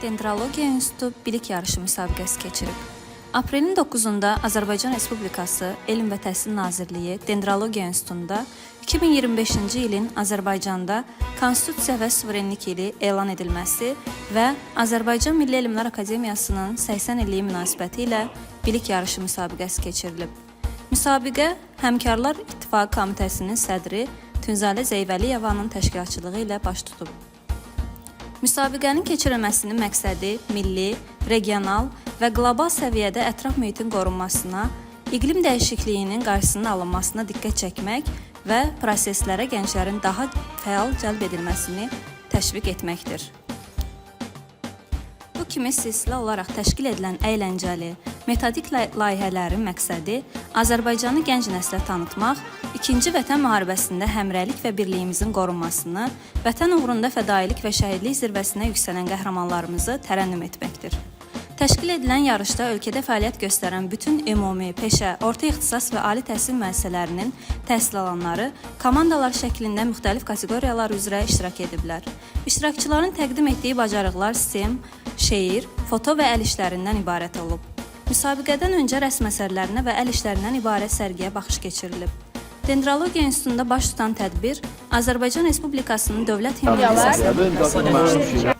Dendrologiya İnstitutu bilik yarışı müsabiqəsi keçirib. Aprelin 9-da Azərbaycan Respublikası Elm və Təhsil Nazirliyi Dendrologiya İnstitutunda 2025-ci ilin Azərbaycanda Konstitusiya və Suverenlik ili elan edilməsi və Azərbaycan Milli Elmlər Akademiyasının 80 illiyi münasibəti ilə bilik yarışı müsabiqəsi keçirilib. Müsabiqə Həmkarlar İttifaqı Komitəsinin sədri Tünzalə Zeyvəliyevanın təşkilatçılığı ilə baş tutub. Müsabiqənin keçirilməsinin məqsədi milli, regional və qlobal səviyyədə ətraf mühitin qorunmasına, iqlim dəyişikliyinin qarşısının alınmasına diqqət çəkmək və proseslərə gənclərin daha fəal cəlb edilməsini təşviq etməkdir. Bu kimi silsilə olaraq təşkil edilən əyləncəli, metodik layihələrin məqsədi Azərbaycanı gənc nəslə tanıtmaq, İkinci Vətən müharibəsində həmrəylik və birliyimizin qorunmasını, vətən uğrunda fədailik və şəhidlik zirvəsinə yüksələn qəhrəmanlarımızı tərənnüm etməkdir. Təşkil edilən yarışda ölkədə fəaliyyət göstərən bütün ümumi, peşə, orta ixtisas və ali təhsil müəssisələrinin təhsil alanları komandalar şəklində müxtəlif kateqoriyalar üzrə iştirak ediblər. İştirakçıların təqdim etdiyi bacarıqlar STEM, şeir, foto və əl işlərindən ibarət olub. Müsabiqədən öncə rəsm əsərlərinə və əl işlərindən ibarət sərgiyə baxış keçirilib. Dendrologiya İnstitutunda baş tutan tədbir Azərbaycan Respublikasının dövlət himninin səsləndirilməsidir.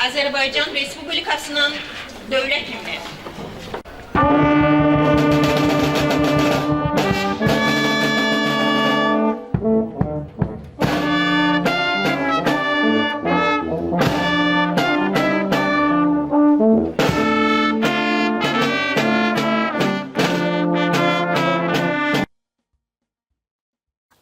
Azərbaycan Respublikasının dövlət himni.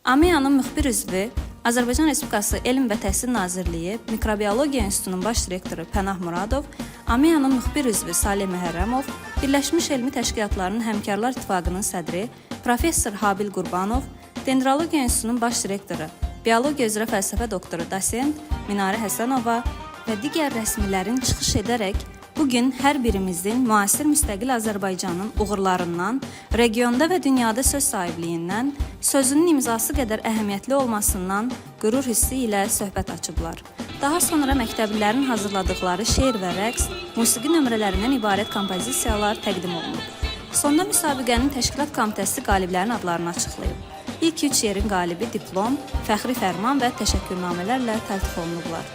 AMİA'nın müxbir üzvü, Azərbaycan Respublikası Elm və Təhsil Nazirliyi Mikrobiologiya İnstitutunun baş direktoru Pənah Muradov, AMİA'nın müxbir üzvü Salih Məhərrəmov, Birləşmiş Elmi Təşkilatlarının Həmkarlar İttifaqının sədri Professor Habil Qurbanov, Dendrologiya İnstitutunun baş direktoru, Biologiya üzrə fəlsəfə doktoru Dosent Minarə Həsənova və digər rəsmilərin çıxış edərək bugün hər birimizin müasir müstəqil Azərbaycanın uğurlarından, regionda və dünyada söz sahibliyindən, sözünün imzası qədər əhəmiyyətli olmasından qürur hissi ilə söhbət açıblar. Daha sonra məktəblilərin hazırladıqları şeir və rəqs, musiqi nömrələrindən ibarət kompozisiyalar təqdim olunub. Sonda müsabiqənin təşkilat komitəsi qaliblərin adlarını açıqlayıb. İlk 3 yerin qalibi diplom, fəxri fərman və təşəkkürnamələrlə təltif olunublar.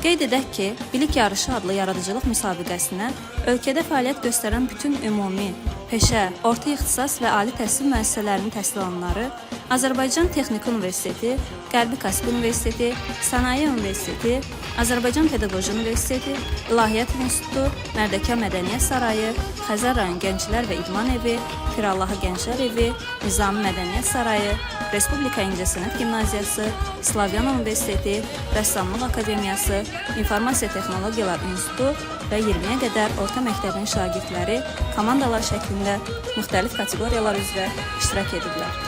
Qeyd edək ki, Bilik Yarışı adlı yaradıcılıq müsabiqəsinə ölkədə fəaliyyət göstərən bütün ümumi, peşə, orta ixtisas və ali təhsil müəssisələrinin təhsil alanları, Azərbaycan Texniki Universiteti, Qərbi Kaspi Universiteti, Sənaye Universiteti, Azərbaycan Pedaqoji Universiteti, İlahiyyat İnstitutu, Mərdəkan Mədəniyyət Sarayı, Xəzər rayon Gənclər və İdman Evi, Pirallahı Gənclər Evi, Nizami Mədəniyyət Sarayı, Respublika İncəsənət Gimnaziyası, Slavyan Universiteti, Rəssamlıq Akademiyası, İnformasiya Texnologiyalar İnstitutu və 20-yə qədər orta məktəbin şagirdləri komandalar şəklində müxtəlif kateqoriyalar üzrə iştirak ediblər.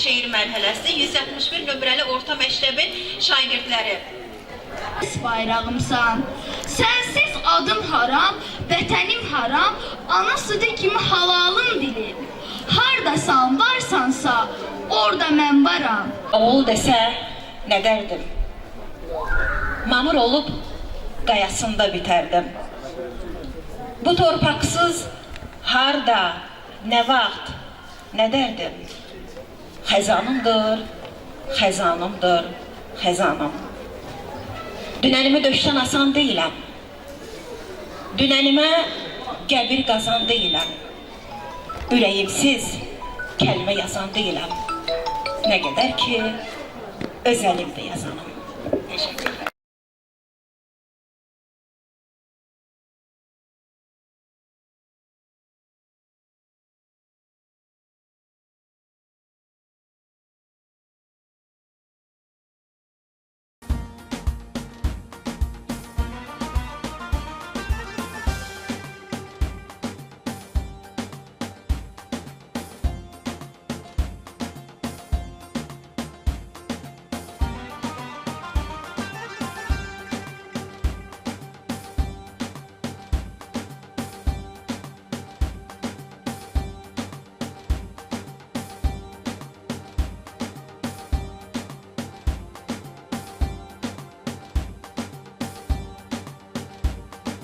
şeir mərhələsi 161 nömrəli orta məktəbin şagirdləri. Bayrağımsan, sensiz adım haram, vətənim haram, ana sütü kimi halalım dilim. Hardasan, varsansa, orada mən varam. Oğul desə nə dərdim? Mamur olub qayasında bitərdim. Bu torpaqsız harda, nə vaxt, nə dərdim? Xəzanımdır, xəzanımdır, xəzanım. Dünənimi döşdən asan deyiləm. Dünənimə qəbir qazan deyiləm. Ürəyimsiz kəlmə yazan deyiləm. Nə qədər ki, öz əlimdə yazanım. Teşekkürler.